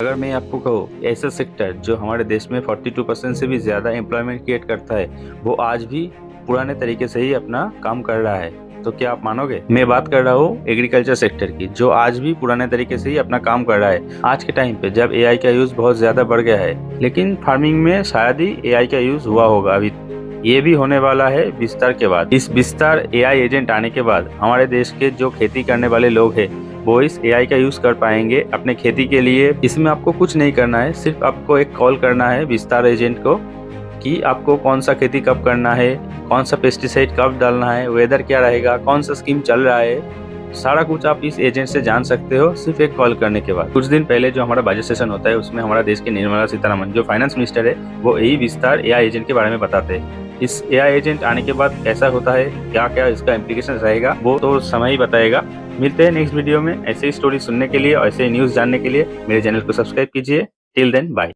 अगर मैं आपको कहूँ ऐसा सेक्टर जो हमारे देश में 42% से भी ज़्यादा एम्प्लॉयमेंट क्रिएट करता है, वो आज भी पुराने तरीके से ही अपना काम कर रहा है, तो क्या आप मानोगे? मैं बात कर रहा हूँ एग्रीकल्चर सेक्टर की, जो आज भी पुराने तरीके से ही अपना काम कर रहा है। आज के टाइम पे जब एआई का यूज़ बहुत ज़्यादा बढ़ गया है, लेकिन फार्मिंग में शायद ही एआई का यूज़ हुआ होगा अभी। ये भी होने वाला है विस्तार के बाद। इस विस्तार एआई एजेंट आने के बाद हमारे देश के जो खेती करने वाले लोग हैं, वो इस एआई का यूज कर पाएंगे अपने खेती के लिए। इसमें आपको कुछ नहीं करना है, सिर्फ आपको एक कॉल करना है विस्तार एजेंट को कि आपको कौन सा खेती कब करना है, कौन सा पेस्टिसाइड कब डालना है, वेदर क्या रहेगा, कौन सा स्कीम चल रहा है। सारा कुछ आप इस एजेंट से जान सकते हो सिर्फ एक कॉल करने के बाद। कुछ दिन पहले जो हमारा बजट सेशन होता है, उसमें हमारा देश की निर्मला सीतारमण जो फाइनेंस मिनिस्टर है, वो यही विस्तार एआई एजेंट के बारे में बताते हैं। इस एआई एजेंट आने के बाद कैसा होता है, क्या क्या इसका इम्प्लीकेशन रहेगा, वो तो समय ही बताएगा। मिलते हैं नेक्स्ट वीडियो में। ऐसे ही स्टोरी सुनने के लिए और ऐसे ही न्यूज़ जानने के लिए मेरे चैनल को सब्सक्राइब कीजिए। Till then bye.